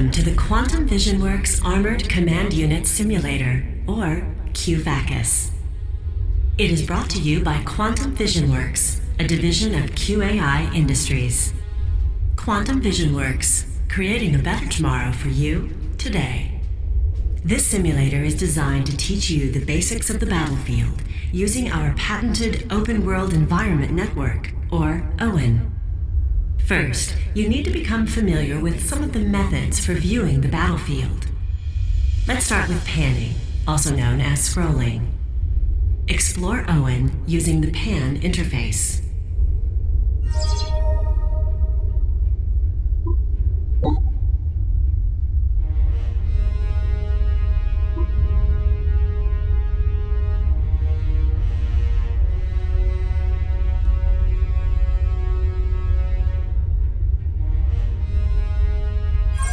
Welcome to the Quantum Vision Works Armored Command Unit Simulator, or QVACUS. It is brought to you by Quantum Vision Works, a division of QAI Industries. Quantum Vision Works, creating a better tomorrow for you today. This simulator is designed to teach you the basics of the battlefield using our patented Open World Environment Network, or OWEN. First, you need to become familiar with some of the methods for viewing the battlefield. Let's start with panning, also known as scrolling. Explore OWEN using the pan interface.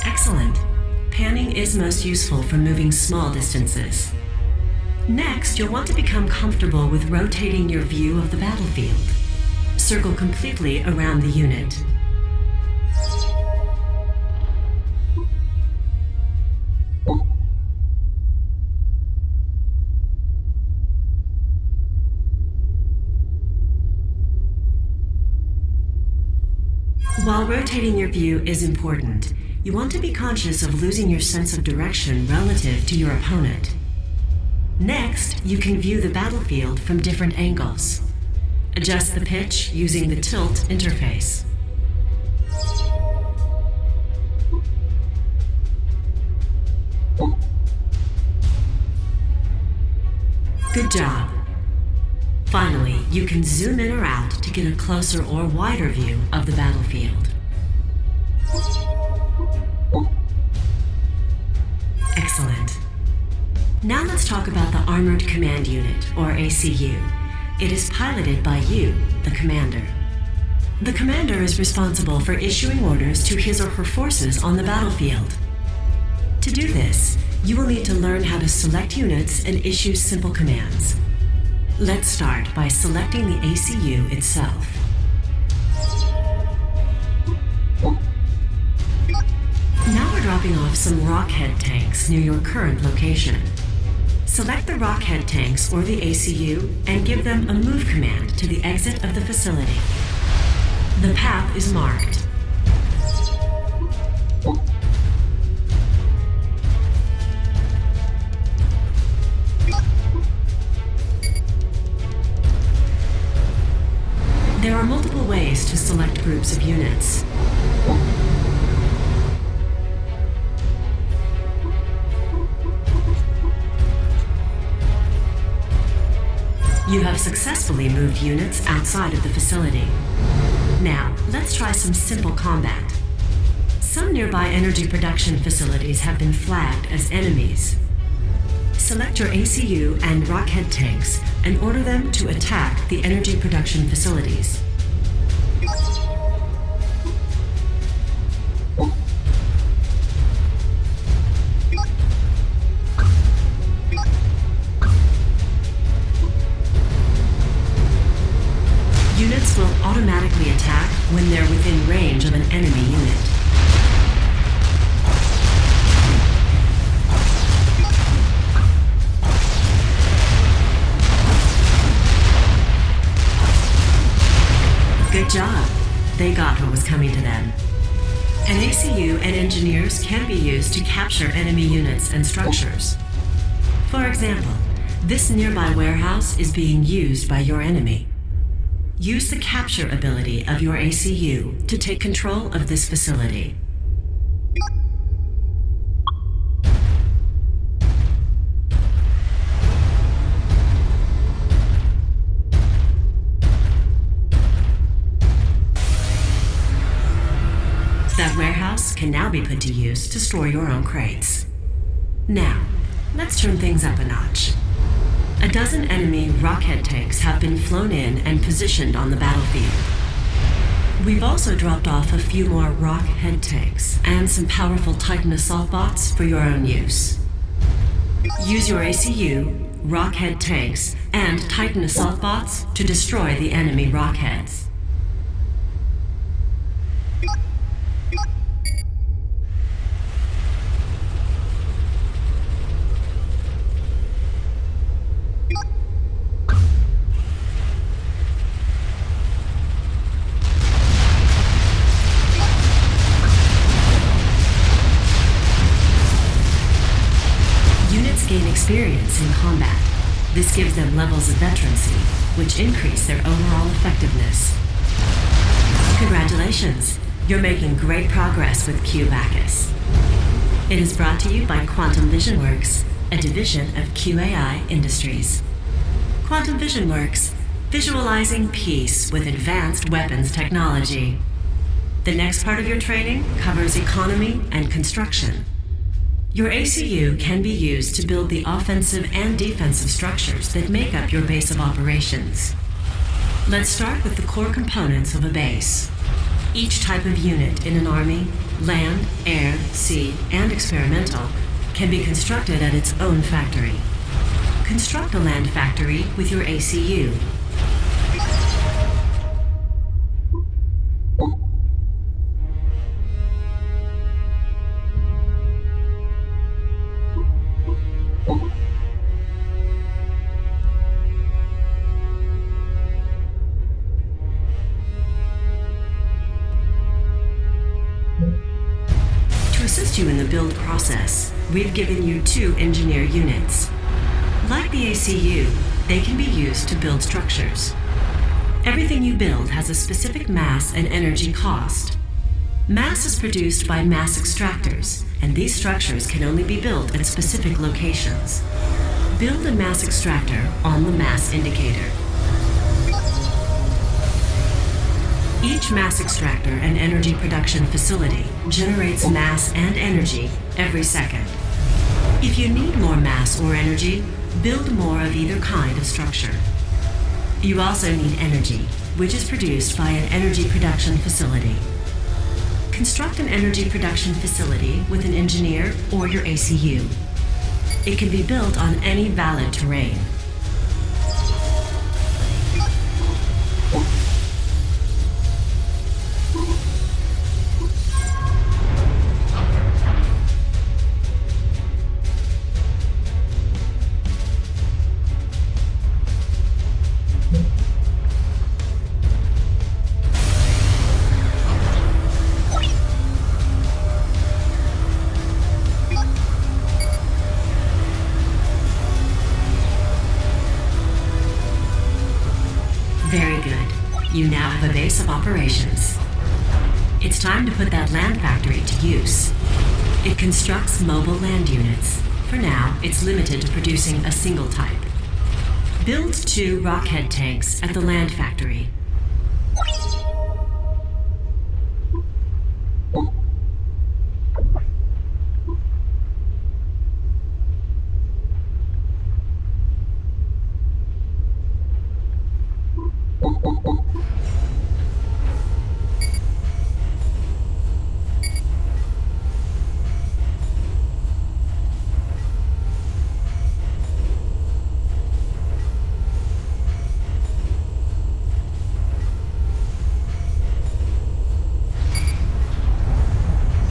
Excellent. Panning is most useful for moving small distances. Next, you'll want to become comfortable with rotating your view of the battlefield. Circle completely around the unit. While rotating your view is important, you want to be conscious of losing your sense of direction relative to your opponent. Next, you can view the battlefield from different angles. Adjust the pitch using the tilt interface. Good job. Finally, you can zoom in or out to get a closer or wider view of the battlefield. Excellent. Now let's talk about the Armored Command Unit, or ACU. It is piloted by you, the commander. The commander is responsible for issuing orders to his or her forces on the battlefield. To do this, you will need to learn how to select units and issue simple commands. Let's start by selecting the ACU itself. Now we're dropping off some Rockhead tanks near your current location. Select the Rockhead tanks or the ACU and give them a move command to the exit of the facility. The path is marked. There are multiple ways to select groups of units. You have successfully moved units outside of the facility. Now, let's try some simple combat. Some nearby energy production facilities have been flagged as enemies. Select your ACU and Rockhead tanks and order them to attack the energy production facilities. Units will automatically attack when they're within range of an enemy unit. Good job. They got what was coming to them. An ACU and engineers can be used to capture enemy units and structures. For example, this nearby warehouse is being used by your enemy. Use the capture ability of your ACU to take control of this facility. That warehouse can now be put to use to store your own crates. Now, let's turn things up a notch. A dozen enemy Rockhead tanks have been flown in and positioned on the battlefield. We've also dropped off a few more Rockhead tanks and some powerful Titan assault bots for your own use. Use your ACU, Rockhead tanks, and Titan assault bots to destroy the enemy Rockheads. gain experience in combat. This gives them levels of veterancy, which increase their overall effectiveness. Congratulations! You're making great progress with QVACUS. It is brought to you by Quantum Vision Works, a division of QAI Industries. Quantum Vision Works, visualizing peace with advanced weapons technology. The next part of your training covers economy and construction. Your ACU can be used to build the offensive and defensive structures that make up your base of operations. Let's start with the core components of a base. Each type of unit in an army, land, air, sea, and experimental, can be constructed at its own factory. Construct a land factory with your ACU. To assist you in the build process, we've given you 2 engineer units. Like the ACU, they can be used to build structures. Everything you build has a specific mass and energy cost. Mass is produced by mass extractors, and these structures can only be built at specific locations. Build a mass extractor on the mass indicator. Each mass extractor and energy production facility generates mass and energy every second. If you need more mass or energy, build more of either kind of structure. You also need energy, which is produced by an energy production facility. Construct an energy production facility with an engineer or your ACU. It can be built on any valid terrain. Very good. You now have a base of operations. It's time to put that land factory to use. It constructs mobile land units. For now, it's limited to producing a single type. Build 2 rockhead tanks at the land factory.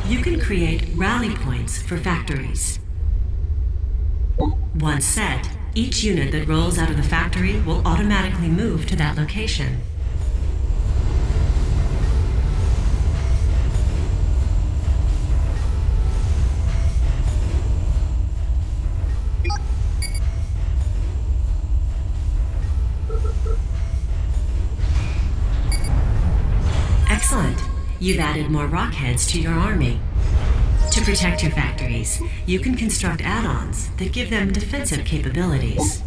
You can create rally points for factories. Once set, each unit that rolls out of the factory will automatically move to that location. Excellent. You've added more rockheads to your army. To protect your factories, you can construct add-ons that give them defensive capabilities.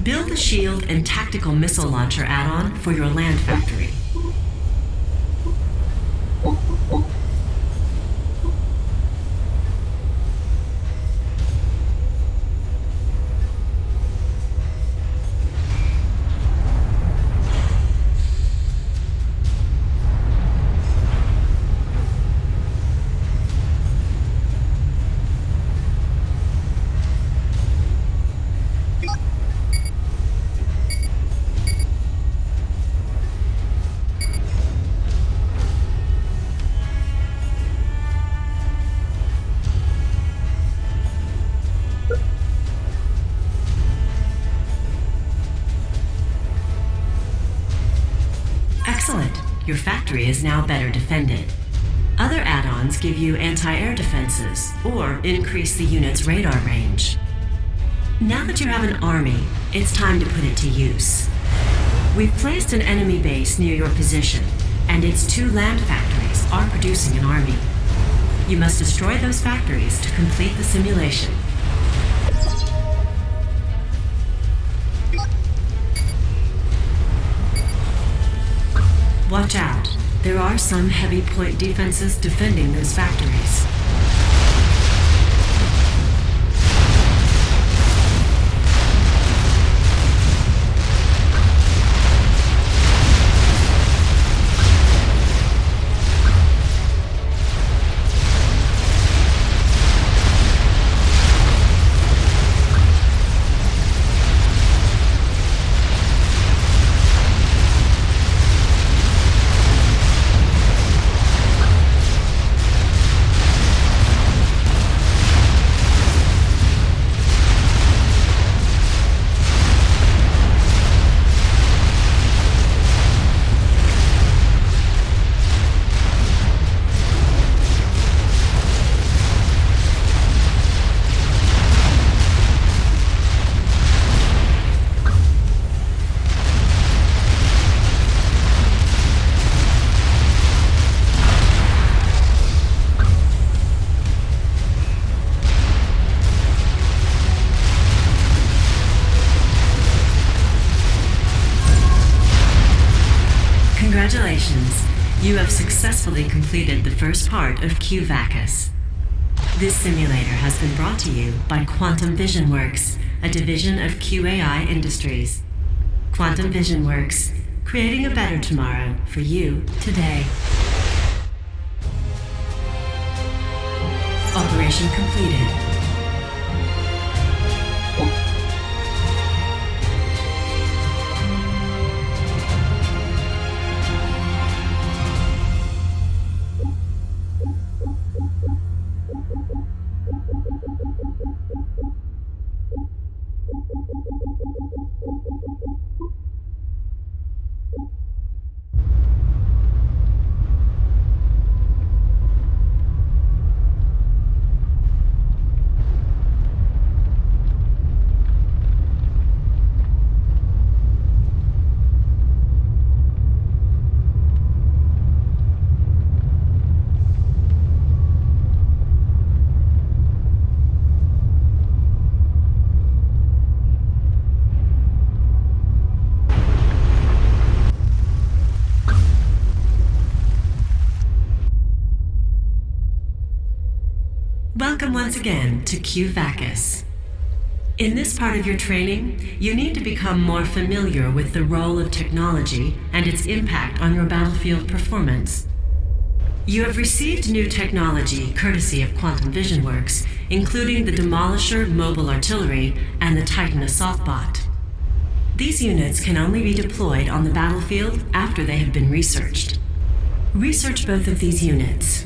Build a shield and tactical missile launcher add-on for your land factory. Excellent. Your factory is now better defended. Other add-ons give you anti-air defenses or increase the unit's radar range. Now that you have an army, it's time to put it to use. We've placed an enemy base near your position, and its 2 land factories are producing an army. You must destroy those factories to complete the simulation. Watch out. There are some heavy point defenses defending those factories. Congratulations, you have successfully completed the first part of QVACUS. This simulator has been brought to you by Quantum Vision Works, a division of QAI Industries. Quantum Vision Works, creating a better tomorrow for you today. Operation completed. Welcome once again to QVACUS. In this part of your training, you need to become more familiar with the role of technology and its impact on your battlefield performance. You have received new technology courtesy of Quantum Vision Works, including the Demolisher mobile artillery and the Titan assault bot. These units can only be deployed on the battlefield after they have been researched. Research both of these units.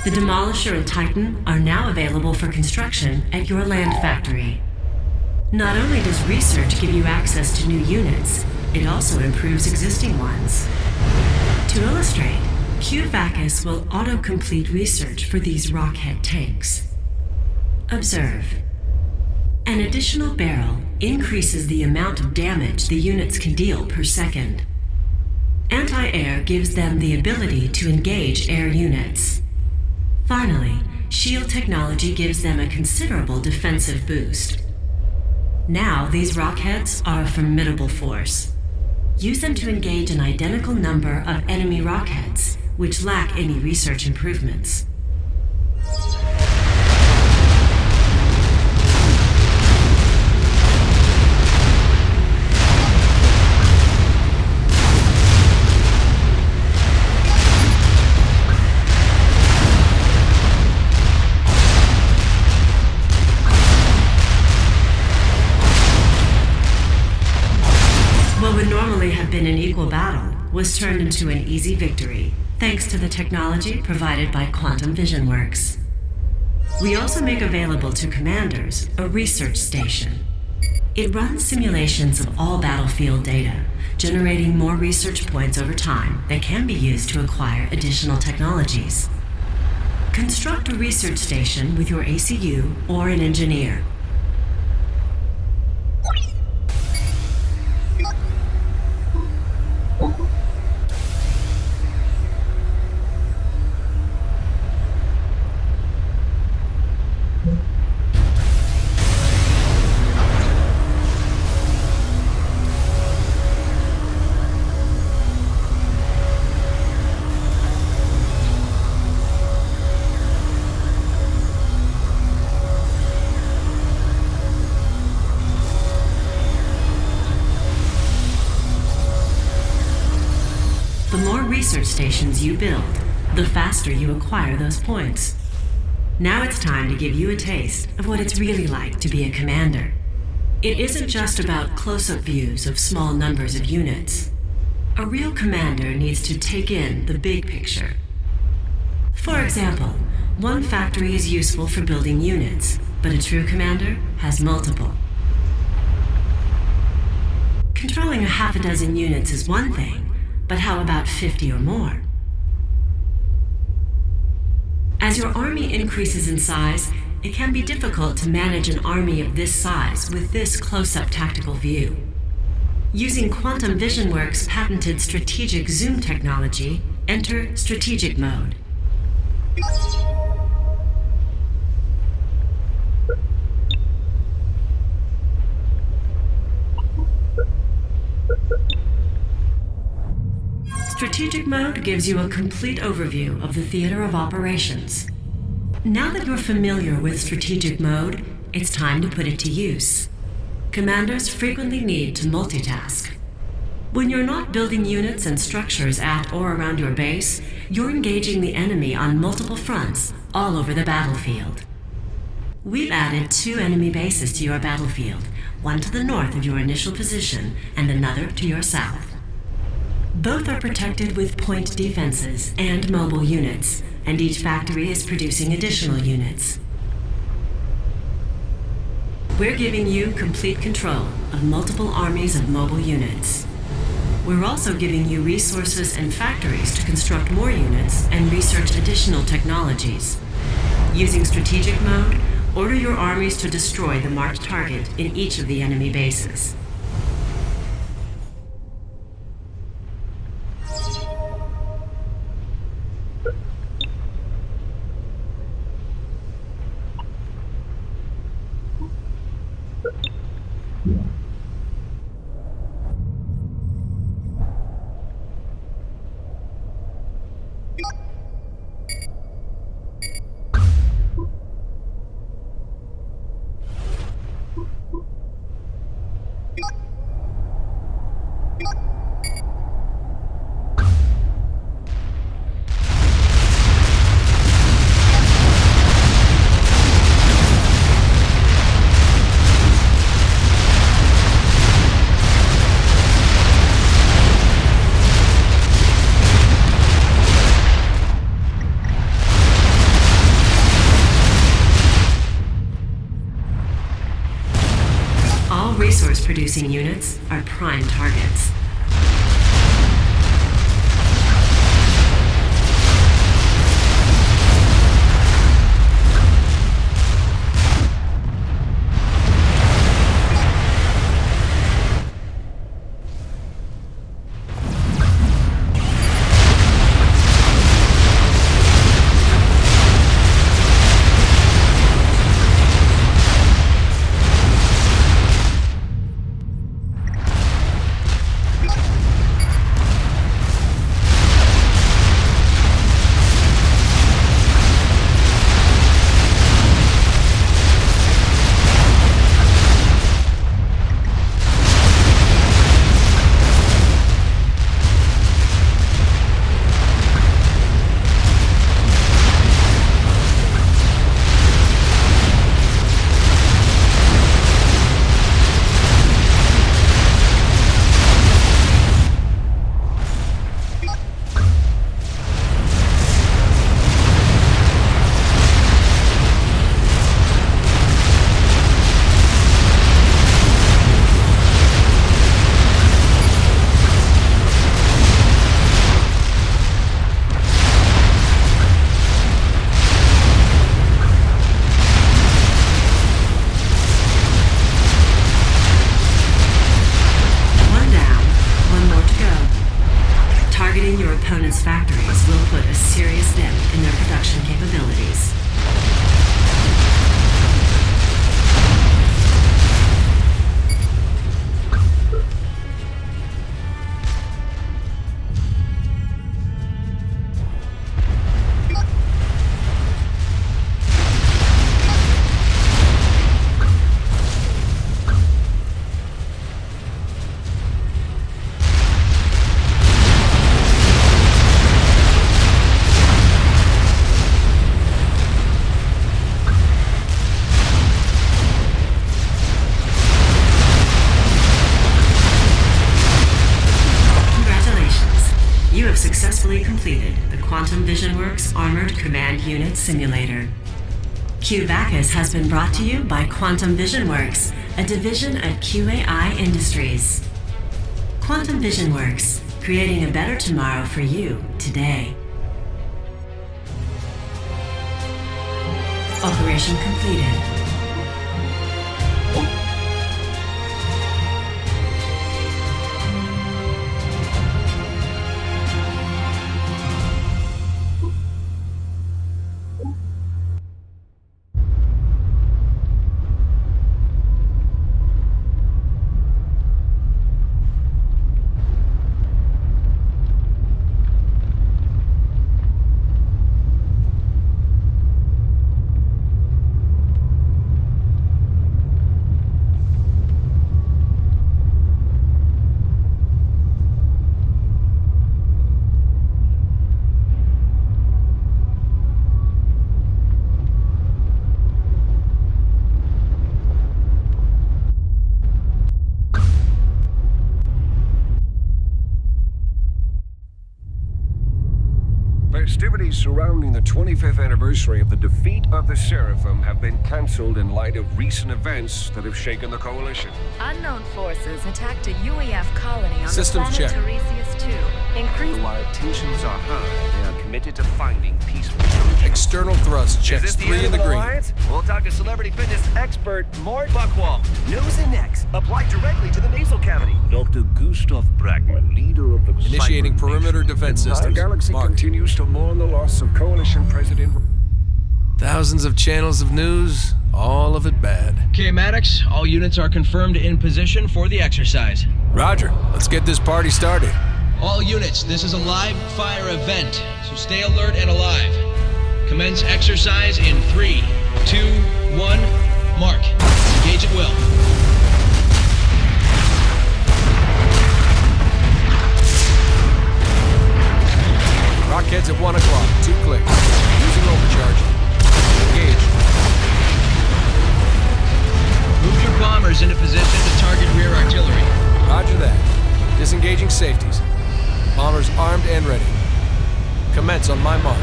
The Demolisher and Titan are now available for construction at your land factory. Not only does research give you access to new units, it also improves existing ones. To illustrate, QVACUS will auto-complete research for these Rockhead tanks. Observe. An additional barrel increases the amount of damage the units can deal per second. Anti-air gives them the ability to engage air units. Finally, shield technology gives them a considerable defensive boost. Now, these rockheads are a formidable force. Use them to engage an identical number of enemy rockheads, which lack any research improvements. What would normally have been an equal battle was turned into an easy victory, thanks to the technology provided by Quantum Vision Works. We also make available to commanders a research station. It runs simulations of all battlefield data, generating more research points over time that can be used to acquire additional technologies. Construct a research station with your ACU or an engineer. The more research stations you build, the faster you acquire those points. Now it's time to give you a taste of what it's really like to be a commander. It isn't just about close-up views of small numbers of units. A real commander needs to take in the big picture. For example, one factory is useful for building units, but a true commander has multiple. Controlling a half a dozen units is one thing, but how about 50 or more? As your army increases in size, it can be difficult to manage an army of this size with this close-up tactical view. Using Quantum Vision Works' patented strategic zoom technology, enter strategic mode. Strategic mode gives you a complete overview of the theater of operations. Now that you're familiar with strategic mode, it's time to put it to use. Commanders frequently need to multitask. When you're not building units and structures at or around your base, you're engaging the enemy on multiple fronts all over the battlefield. We've added 2 enemy bases to your battlefield, one to the north of your initial position and another to your south. Both are protected with point defenses and mobile units, and each factory is producing additional units. We're giving you complete control of multiple armies of mobile units. We're also giving you resources and factories to construct more units and research additional technologies. Using strategic mode, order your armies to destroy the marked target in each of the enemy bases. Resource-producing units are prime targets. opponent's factories will put a serious dent in their production capabilities. You have successfully completed the Quantum VisionWorks Armored Command Unit Simulator. QVACUS has been brought to you by Quantum VisionWorks, a division of QAI Industries. Quantum VisionWorks, creating a better tomorrow for you today. Operation completed. Festivities surrounding the 25th anniversary of the defeat of the Seraphim have been cancelled in light of recent events that have shaken the Coalition. Unknown forces attacked a UEF colony on Systems the planet check. Tiresias 2. Increased. While tensions are high, they are committed to finding peaceful solutions. External thrust checks Is this 3 in the green. Alliance? We'll talk to celebrity fitness expert Mort Buckwall. Nose and necks applied directly to the nasal cavity. Dr. Gustav Bragman, leader of the Initiating Cyber perimeter Nation. defense The systems. galaxy Mark. continues to mourn the loss of Coalition President. Thousands of channels of news, all of it bad. Okay, Maddox, all units are confirmed in position for the exercise. Roger, let's get this party started. All units, this is a live fire event, so stay alert and alive. Commence exercise in 3, 2, 1, mark. Engage at will. Rockheads at 1 o'clock, 2 clicks. Using overcharge. Engage. Move your bombers into position to target rear artillery. Roger that. Disengaging safeties. Bombers armed and ready. Commence on my mark.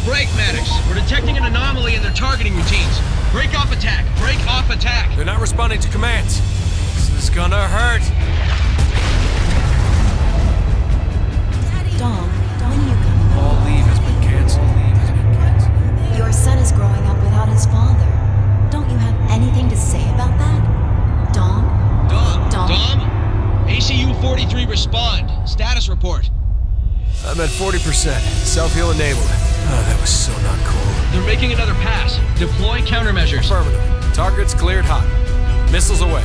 Break, Maddox. We're detecting an anomaly in their targeting routines. Break off attack. Break off attack. They're not responding to commands. This is gonna hurt. Dom, when are you coming home? All leave has been canceled. Your son is growing up without his father. Don't you have anything to say about that? Dom? Dom? ACU 43 respond. Status report. I'm at 40%. Self-heal enabled. Oh, that was so not cool. They're making another pass. Deploy countermeasures. Affirmative. Target's cleared hot. Missiles away.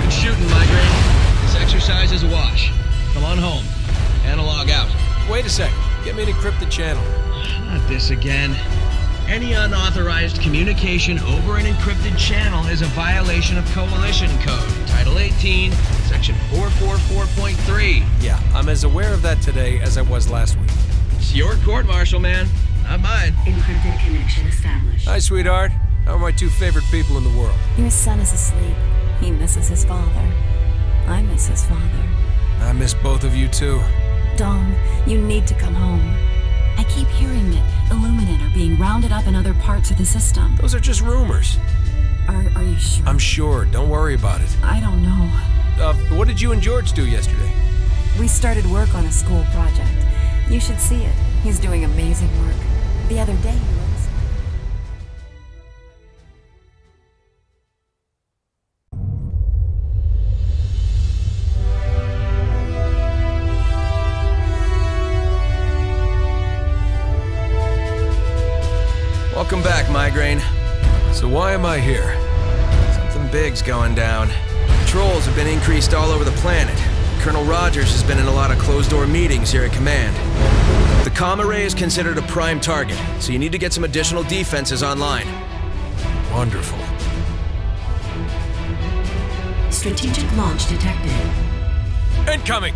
Good shooting, Migraine. This exercise is a wash. Come on home. Analog out. Wait a sec. Get me an encrypted channel. Not this again. Any unauthorized communication over an encrypted channel is a violation of Coalition Code, Title 18, Section 444.3. Yeah, I'm as aware of that today as I was last week. It's your court-martial, man. Not mine. Encrypted connection established. Hi, sweetheart. How are my 2 favorite people in the world? Your son is asleep. He misses his father. I miss his father. I miss both of you, too. Dom, you need to come home. I keep hearing that Illuminate are being rounded up in other parts of the system. Those are just rumors. Are you sure? I'm sure. Don't worry about it. I don't know. What did you and George do yesterday? We started work on a school project. You should see it. He's doing amazing work. The other day he was... So why am I here? Something big's going down. Patrols have been increased all over the planet. Colonel Rogers has been in a lot of closed-door meetings here at command. The comm array is considered a prime target, so you need to get some additional defenses online. Wonderful. Strategic launch detected. Incoming!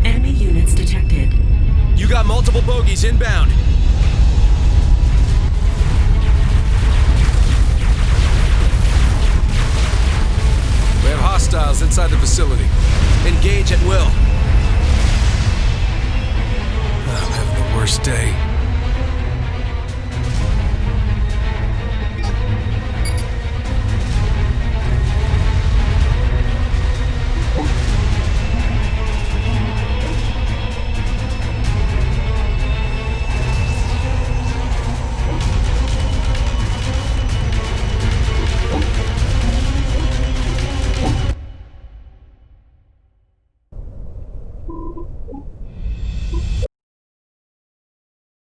Enemy units detected. You got multiple bogies inbound. We have hostiles inside the facility. Engage at will. I'm having the worst day.